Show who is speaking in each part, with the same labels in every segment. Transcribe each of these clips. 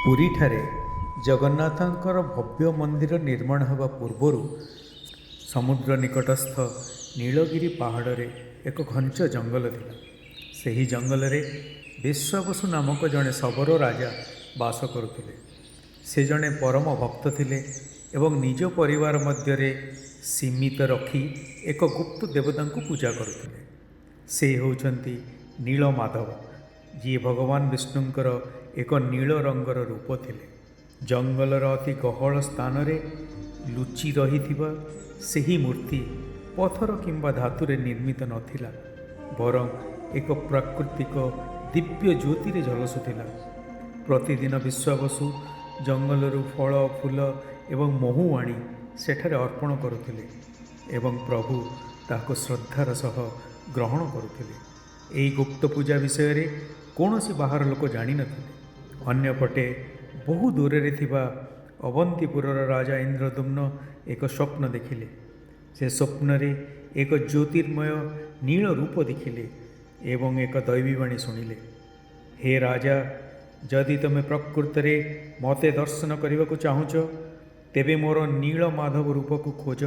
Speaker 1: पुरी ठारे जगन्नाथंकर भव्य मंदिर निर्माण होगा पूर्वर समुद्र निकटस्थ नीलगिरी पहाड़ रे एक घंच जंगल थिला। सही जंगल रे विश्वावसु नामक जड़े शबर राजा बास करुथिले। से जड़े परम भक्त थिले एवं निज परिवार मध्य सीमित रखी एक गुप्त देवता को पूजा करुथिले। से होउछंती नीलमाधव, जी भगवान विष्णुंकर एक नील रंगर रूप थिले। जंगलर अति गहल स्थान रे लुचि रहिथिबा सेही मूर्ति पथर किंबा धातुरे निर्मित नथिला, बरं एक प्राकृतिक दिव्य ज्योति रे झलसुथिला। प्रतिदिन विश्वावसु जंगलरू फल फूल एवं महू आनी सेठारे अर्पण करुथिले एवं प्रभु ताहाको श्रद्धार सह ग्रहण करुथिले। एही गुप्त पूजा विषय रे कौनसी बाहर लोक जानि नथिले। अन्यपटे बहु दूर रे थिबा अवंतीपुरर राजा इंद्रदुम्न एक स्वप्न देखिले। से स्वप्न रे एक ज्योतिर्मय नील रूप देखिले एवं एक दैवीवाणी शुणिले। हे राजा, जदि तुम प्रकृत रे मते दर्शन करने को चाहूच तेबे मोर नील माधव रूप को खोज।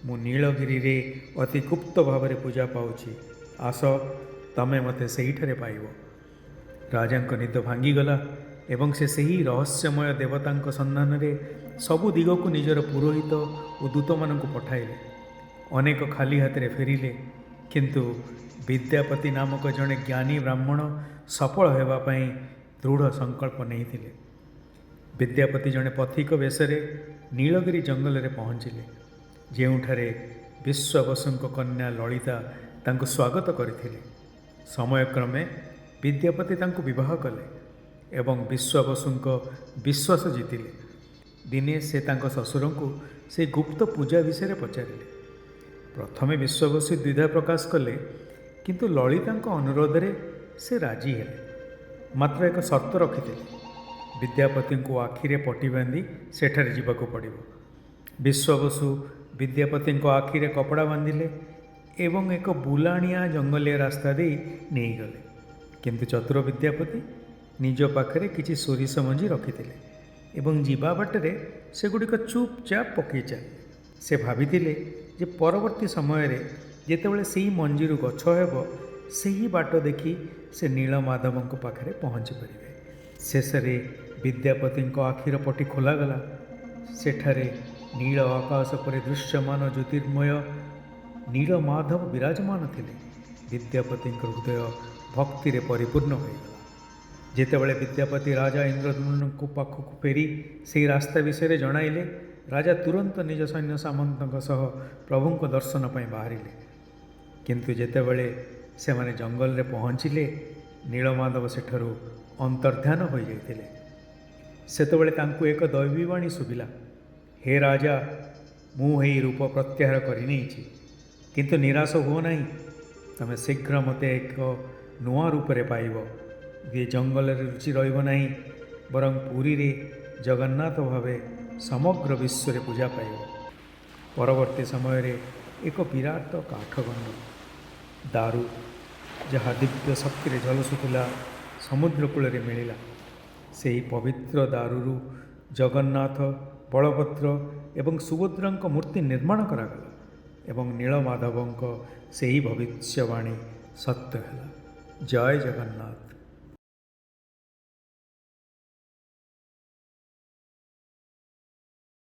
Speaker 1: मु नीलगिरी रे अति गुप्त भाव में पूजा पाऊँगी। आस, तमे मते सेहीठारे पाइब। राजांक निद भांगीगला एवं से सही रहस्यमय देवतांक सन्धान रे सबु दिग को निजर पुरोहित और दूत मान पठाइले। अनेक खाली हाथ रे फेरिले, किंतु विद्यापति नामक जड़े ज्ञानी ब्राह्मण सफल होगापाई दृढ़ संकल्प नहीं थिले। विद्यापति जड़े पथिक वेशरे नीलगिरी जंगल रे पहुँचिले, जेउठारे विश्वावसुंक कन्या ललिता तांको स्वागत करथिले। समयक्रमे विद्यापति तांको विवाह कले एवं विश्वावसुंक विश्वास जीतिले। दिने से तांको ससुर को से गुप्त पूजा विषय पचारिले। प्रथमे विश्वावसु द्विधा प्रकाश कले, किंतु ललिता अनुरोध रे से राजी हेले। मात्र एक शर्त रखिथिले, विद्यापति को आखिरे पटी बांधी सेठारे जीवाको पड़िबो। विश्वावसु विद्यापति आखिरे कपड़ा बांधिले एवं एक बुलाणिया जंगलिया रास्ता दे नहीं गले। किंतु चतुर विद्यापति निज पाखरे किछि सोरिष मंजी रखिथिले एवं जीवा बाटरे सेगुड़िक चुपचाप पकई चलिले। से भाविथिले जे परवर्ती समय रे जेतेबेले सेही मंजीरु गछ हेबो सेही बाट देखि से नीलमाधवंक पाखरे पहुँची परिबे। शेषरे विद्यापति आखिर पटी खोलागला। सेठारे नील आकाश पर दृश्यमान ज्योतिर्मय नीलमाधव विराजमान थिले। विद्यापति हृदय भक्ति रे परिपूर्ण होइगला। जेतेबेले विद्यापति राजा इंद्रदुम्न को पाखक फेरी से रास्ता विषय जणाइले, राजा तुरंत निज सैन्य सामंतक सह प्रभु को दर्शन पाई बाहरिले। किंतु जेतेबेले से माने जंगल रे पहुँचिले, नीलमाधव सेठारु अंतर्ध्यान हो जाइतिले। सेतेबेले तांकु एक दैवीवाणी शुभिला, हे राजा, मु एही रूप प्रत्याहार करिनेछि, किंतु निराश हुओ नहीं। तमे शीघ्र मते एक नुआ रूप रे पाइब। ये जंगल रे रुचि रहिबो नहीं, बरं पुरी रे जगन्नाथ भावे समग्र विश्व रे पूजा पाइब। परवर्ती समय रे एक विराट काठगंड दारू जहाँ दिव्य शक्ति रे झलसुला समुद्र कूल रे मिलिला। सेही पवित्र दारूरु जगन्नाथ, बलभद्र एवं सुभद्रांक मूर्ति निर्माण करागला एवं नीलमाधवंक सेही भविष्यवाणी सत्य है। जय जगन्नाथ।